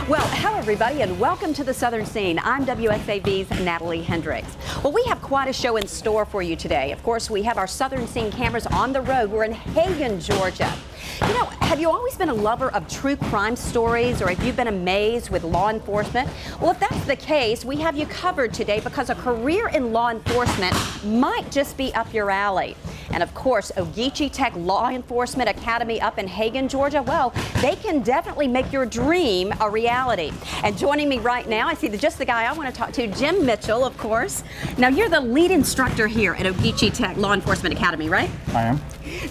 Well, hello everybody and welcome to the Southern Scene. I'm WSAV's Natalie Hendricks. Well, we have quite a show in store for you today. Of course, we have our Southern Scene cameras on the road. We're in Hagen, Georgia. You know, have you always been a lover of true crime stories, or have you been amazed with law enforcement? Well, if that's the case, we have you covered today because a career in law enforcement might just be up your alley. And of course, Ogeechee Tech Law Enforcement Academy up in Hagen, Georgia, well, they can definitely make your dream a reality. And joining me right now, I see just the guy I want to talk to, Jim Mitchell, of course. Now, you're the lead instructor here at Ogeechee Tech Law Enforcement Academy, right? I am.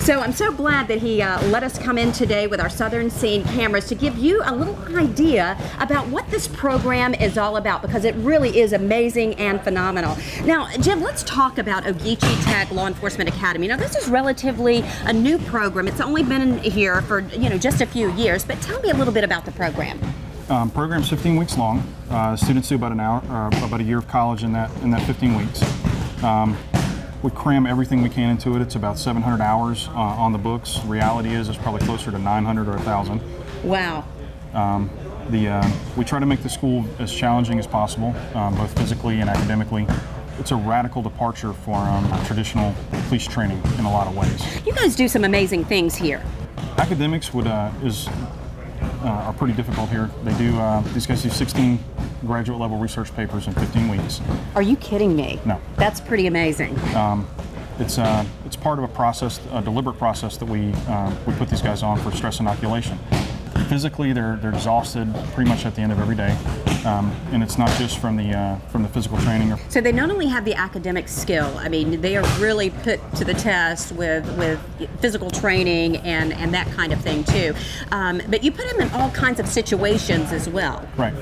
So I'm so glad that he let us come in today with our Southern Scene cameras to give you a little idea about what this program is all about, because it really is amazing and phenomenal. Now, Jim, let's talk about Ogeechee Tech Law Enforcement Academy. Now, this is relatively a new program. It's only been here for, just a few years, but tell me a little bit about the program. Program's 15 weeks long. Students do about about a year of college in that 15 weeks. We cram everything we can into it. It's about 700 hours on the books. Reality is it's probably closer to 900 or 1,000. Wow. We try to make the school as challenging as possible, both physically and academically. It's a radical departure from traditional police training in a lot of ways. You guys do some amazing things here. Academics are pretty difficult here. They do. These guys do 16 graduate level research papers in 15 weeks. Are you kidding me? No. That's pretty amazing. It's part of a process, a deliberate process that we put these guys on for stress inoculation. Physically, they're exhausted pretty much at the end of every day, and it's not just from the physical training. So they not only have the academic skill, I mean, they are really put to the test with physical training and that kind of thing too. But you put them in all kinds of situations as well. Right.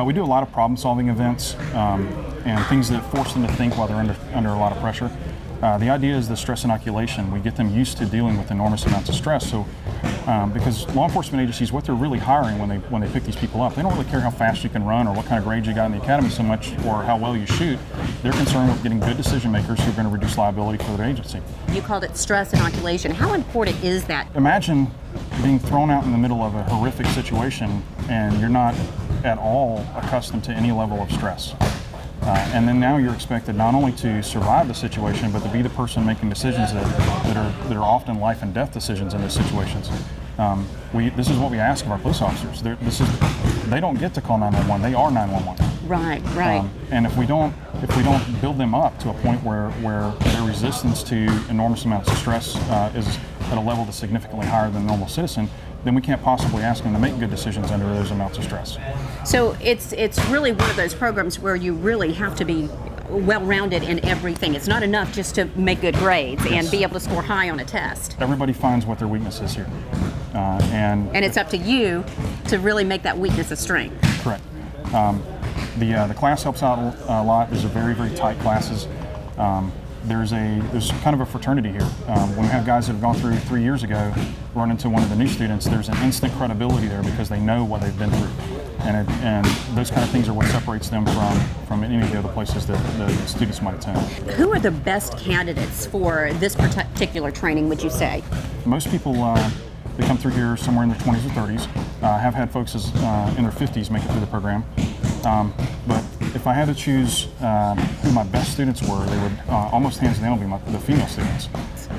We do a lot of problem-solving events and things that force them to think while they're under a lot of pressure. The idea is the stress inoculation. We get them used to dealing with enormous amounts of stress. So, because law enforcement agencies, what they're really hiring when they pick these people up, they don't really care how fast you can run or what kind of grades you got in the academy so much, or how well you shoot. They're concerned with getting good decision makers who are going to reduce liability for their agency. You called it stress inoculation. How important is that? Imagine being thrown out in the middle of a horrific situation and you're not at all accustomed to any level of stress. And then now you're expected not only to survive the situation, but to be the person making decisions that are often life and death decisions in those situations. This is what we ask of our police officers. They don't get to call 911. They are 911. Right. And if we don't build them up to a point where their resistance to enormous amounts of stress is at a level that's significantly higher than a normal citizen, then we can't possibly ask them to make good decisions under those amounts of stress. So it's really one of those programs where you really have to be well-rounded in everything. It's not enough just to make good grades and be able to score high on a test. Everybody finds what their weakness is here. And it's up to you to really make that weakness a strength. Correct. The class helps out a lot. There's a very, very tight classes. There's kind of a fraternity here. When we have guys that have gone through 3 years ago run into one of the new students, there's an instant credibility there because they know what they've been through. And those kind of things are what separates them from any of the other places that the students might attend. Who are the best candidates for this particular training, would you say? Most people they come through here somewhere in their 20s or 30s. Have had folks in their 50s make it through the program. But if I had to choose who my best students were, they would almost hands down be the female students.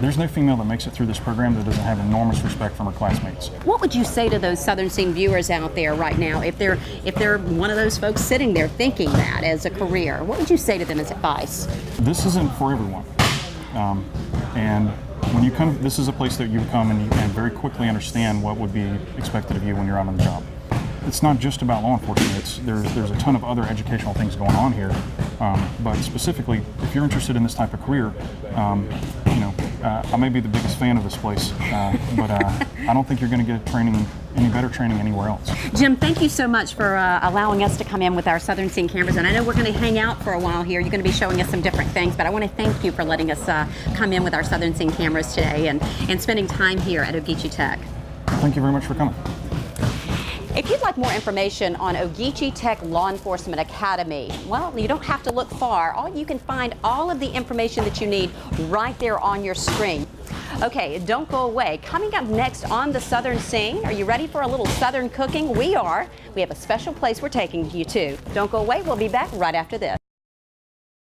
There's no female that makes it through this program that doesn't have enormous respect from her classmates. What would you say to those Southern Scene viewers out there right now, if they're one of those folks sitting there thinking that as a career? What would you say to them as advice? This isn't for everyone, and when you come, this is a place that you come and very quickly understand what would be expected of you when you're out on the job. It's not just about law enforcement. There's a ton of other educational things going on here, but specifically, if you're interested in this type of career, I may be the biggest fan of this place, but I don't think you're going to get any better training anywhere else. Jim, thank you so much for allowing us to come in with our Southern Scene cameras, and I know we're going to hang out for a while here. You're going to be showing us some different things, but I want to thank you for letting us come in with our Southern Scene cameras today and spending time here at Ogeechee Tech. Thank you very much for coming. If you'd like more information on Ogeechee Tech Law Enforcement Academy, well, you don't have to look far. You can find all of the information that you need right there on your screen. Okay, don't go away. Coming up next on the Southern Scene, are you ready for a little Southern cooking? We are. We have a special place we're taking you to. Don't go away. We'll be back right after this.